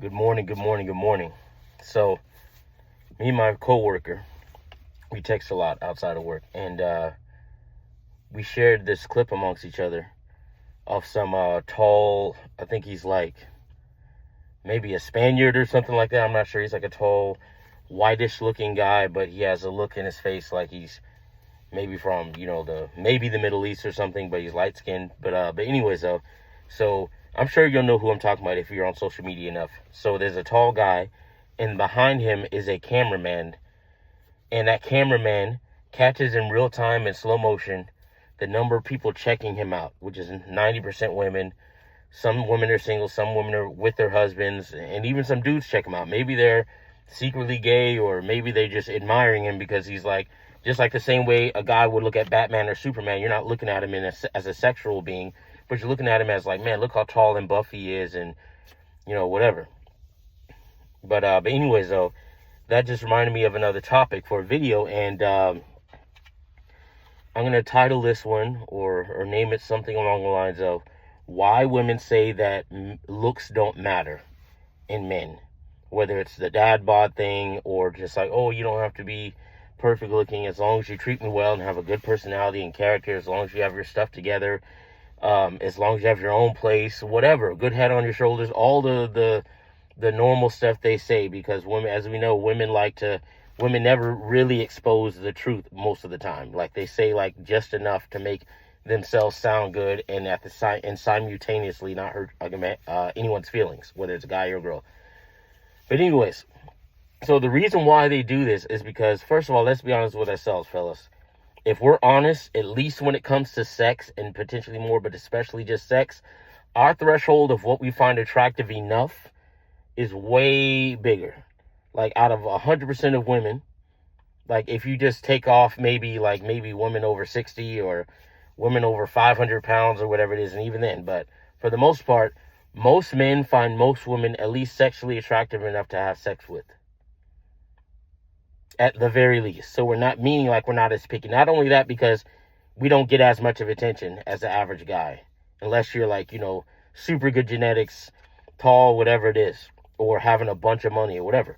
Good morning, good morning, good morning. So, me and my coworker, we text a lot outside of work, and we shared this clip amongst each other of some tall, I think he's like maybe a Spaniard or something like that. I'm not sure. He's like a tall, whitish looking guy, but he has a look in his face like he's maybe from, maybe the Middle East or something, but he's light skinned. But anyways, so I'm sure you'll know who I'm talking about if you're on social media enough. So there's a tall guy, and behind him is a cameraman, and that cameraman catches in real time in slow motion the number of people checking him out, which is 90% women. Some women are single, some women are with their husbands, and even some dudes check him out. Maybe they're secretly gay, or maybe they're just admiring him because he's like, just like the same way a guy would look at Batman or Superman. You're not looking at him as a sexual being, but you're looking at him as like, man, look how tall and buff he is, and whatever. But anyways, though, that just reminded me of another topic for a video, and I'm gonna title this one or name it something along the lines of why women say that looks don't matter in men, whether it's the dad bod thing or just like, oh, you don't have to be perfect looking as long as you treat me well and have a good personality and character, as long as you have your stuff together, as long as you have your own place, whatever, good head on your shoulders, all the normal stuff they say, because women, as we know, women never really expose the truth most of the time. Like, they say like just enough to make themselves sound good, and simultaneously not hurt anyone's feelings, whether it's a guy or a girl. But anyways, so the reason why they do this is because, first of all, let's be honest with ourselves, fellas. If we're honest, at least when it comes to sex, and potentially more, but especially just sex, our threshold of what we find attractive enough is way bigger. Like, out of 100% of women, like, if you just take off maybe women over 60 or women over 500 pounds or whatever it is, and even then, but for the most part, most men find most women at least sexually attractive enough to have sex with, at the very least. So we're not as picky. Not only that, because we don't get as much of attention as the average guy, unless you're like, super good genetics, tall, whatever it is, or having a bunch of money or whatever.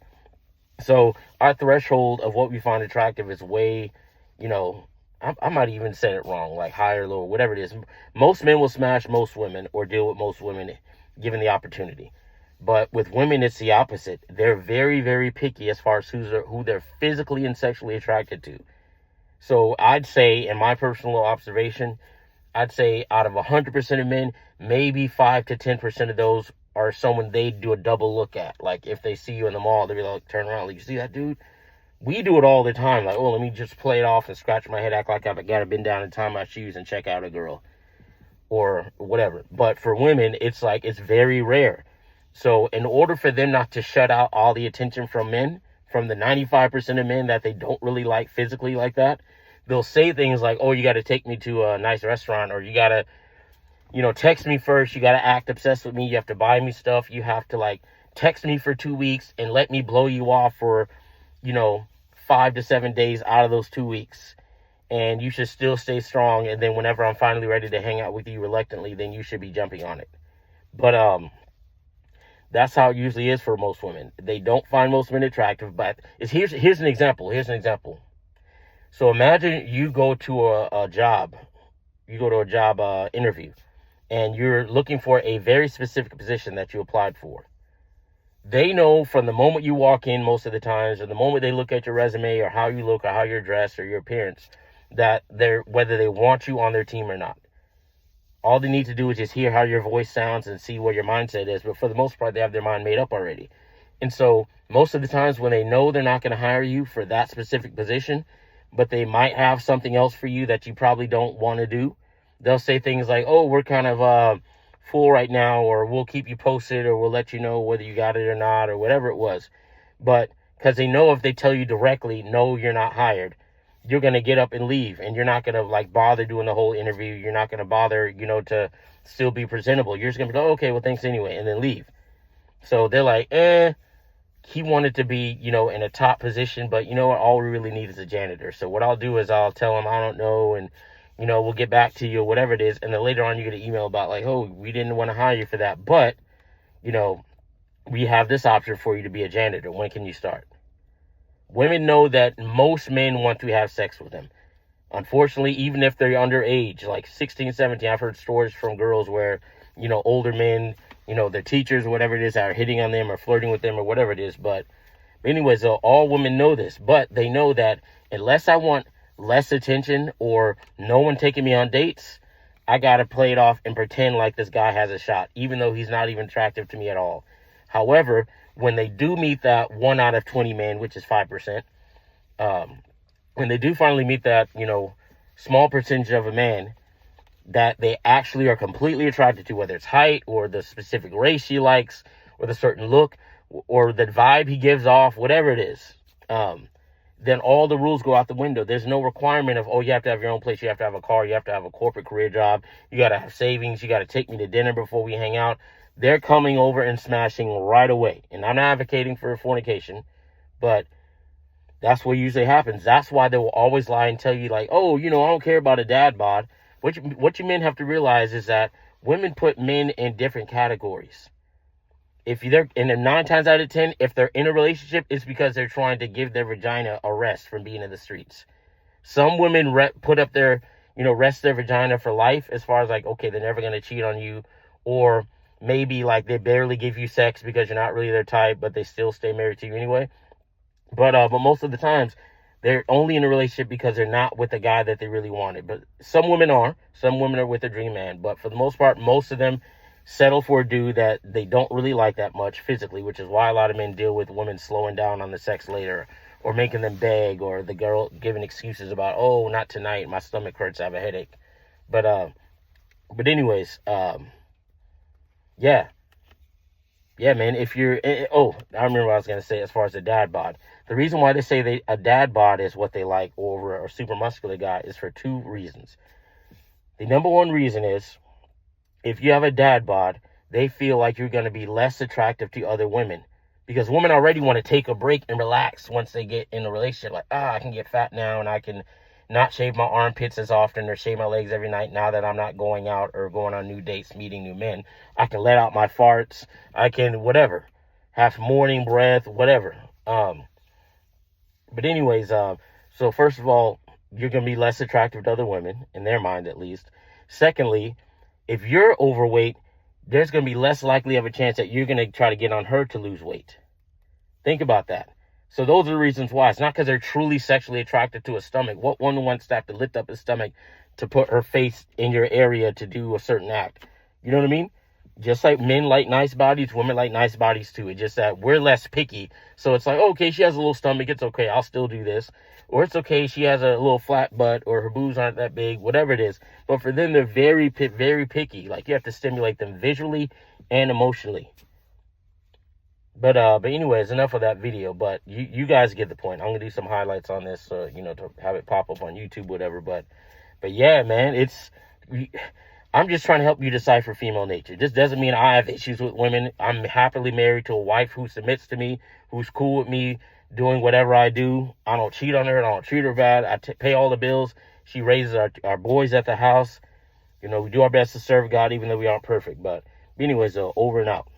So our threshold of what we find attractive is way, I might even say it wrong, like higher, lower, whatever it is. Most men will smash most women or deal with most women given the opportunity. But with women, it's the opposite. They're very, very picky as far as who they're physically and sexually attracted to. So I'd say, in my personal observation, I'd say out of 100% of men, maybe 5 to 10% of those are someone they do a double look at. Like, if they see you in the mall, they'll be like, turn around, like, you see that dude? We do it all the time. Like, oh, let me just play it off and scratch my head, act like I've got to bend down and tie my shoes and check out a girl or whatever. But for women, it's like, it's very rare. So in order for them not to shut out all the attention from men, from the 95% of men that they don't really like physically like that, they'll say things like, oh, you got to take me to a nice restaurant, or you got to, text me first. You got to act obsessed with me. You have to buy me stuff. You have to, like, text me for 2 weeks and let me blow you off for, 5 to 7 days out of those 2 weeks. And you should still stay strong. And then whenever I'm finally ready to hang out with you reluctantly, then you should be jumping on it. But that's how it usually is for most women. They don't find most men attractive. But here's an example. So imagine you go to a job. You go to a job interview, and you're looking for a very specific position that you applied for. They know from the moment you walk in, most of the times, or the moment they look at your resume or how you look or how you're dressed or your appearance, that whether they want you on their team or not. All they need to do is just hear how your voice sounds and see what your mindset is. But for the most part, they have their mind made up already. And so most of the times when they know they're not going to hire you for that specific position, but they might have something else for you that you probably don't want to do, they'll say things like, oh, we're kind of full right now, or we'll keep you posted, or we'll let you know whether you got it or not, or whatever it was. But because they know if they tell you directly, no, you're not hired, you're going to get up and leave, and you're not going to like bother doing the whole interview. You're not going to bother, to still be presentable. You're just going to go, okay, well, thanks anyway, and then leave. So they're like, he wanted to be, in a top position, but you know what? All we really need is a janitor. So what I'll do is I'll tell him, I don't know, and, we'll get back to you, or whatever it is. And then later on, you get an email about like, oh, we didn't want to hire you for that, but, we have this option for you to be a janitor. When can you start? Women know that most men want to have sex with them. Unfortunately, even if they're underage, like 16, 17, I've heard stories from girls where, older men, their teachers or whatever it is are hitting on them or flirting with them or whatever it is. But anyways, all women know this, but they know that unless I want less attention or no one taking me on dates, I got to play it off and pretend like this guy has a shot, even though he's not even attractive to me at all. However, when they do meet that 1 out of 20 man, which is 5%, when they do finally meet that, small percentage of a man that they actually are completely attracted to, whether it's height or the specific race she likes or the certain look or the vibe he gives off, whatever it is, then all the rules go out the window. There's no requirement of, you have to have your own place, you have to have a car, you have to have a corporate career job, you got to have savings, you got to take me to dinner before we hang out. They're coming over and smashing right away. And I'm not advocating for fornication, but that's what usually happens. That's why they will always lie and tell you like, I don't care about a dad bod. What you men have to realize is that women put men in different categories. If they're, and 9 times out of 10, if they're in a relationship, it's because they're trying to give their vagina a rest from being in the streets. Some women put up their, rest their vagina for life, as far as like, okay, they're never going to cheat on you, or maybe like they barely give you sex because you're not really their type, but they still stay married to you anyway. But most of the times, they're only in a relationship because they're not with the guy that they really wanted. But some women are. Some women are with a dream man. But for the most part, most of them settle for a dude that they don't really like that much physically, which is why a lot of men deal with women slowing down on the sex later or making them beg, or the girl giving excuses about, not tonight, my stomach hurts, I have a headache. But anyways, yeah. Yeah, man, if you're... I remember what I was going to say as far as the dad bod. The reason why they say a dad bod is what they like over a super muscular guy is for 2 reasons. The number one reason is, if you have a dad bod, they feel like you're going to be less attractive to other women. Because women already want to take a break and relax once they get in a relationship. Like, I can get fat now and I can not shave my armpits as often or shave my legs every night now that I'm not going out or going on new dates, meeting new men. I can let out my farts. I can whatever. Have morning breath, whatever. But anyways, so first of all, you're going to be less attractive to other women, in their mind at least. Secondly, if you're overweight, there's going to be less likely of a chance that you're going to try to get on her to lose weight. Think about that. So those are the reasons why. It's not because they're truly sexually attracted to a stomach. What woman wants to have to lift up his stomach to put her face in your area to do a certain act? You know what I mean? Just like men like nice bodies, women like nice bodies too. It's just that we're less picky. So it's like, okay, she has a little stomach. It's okay. I'll still do this. Or it's okay. She has a little flat butt or her boobs aren't that big, whatever it is. But for them, they're very, very picky. Like you have to stimulate them visually and emotionally. But anyways, enough of that video. But you guys get the point. I'm going to do some highlights on this, to have it pop up on YouTube, whatever. But yeah, man, I'm just trying to help you decipher female nature. This doesn't mean I have issues with women. I'm happily married to a wife who submits to me, who's cool with me doing whatever I do. I don't cheat on her. I don't treat her bad. I pay all the bills. She raises our boys at the house. We do our best to serve God, even though we aren't perfect. But anyways, over and out.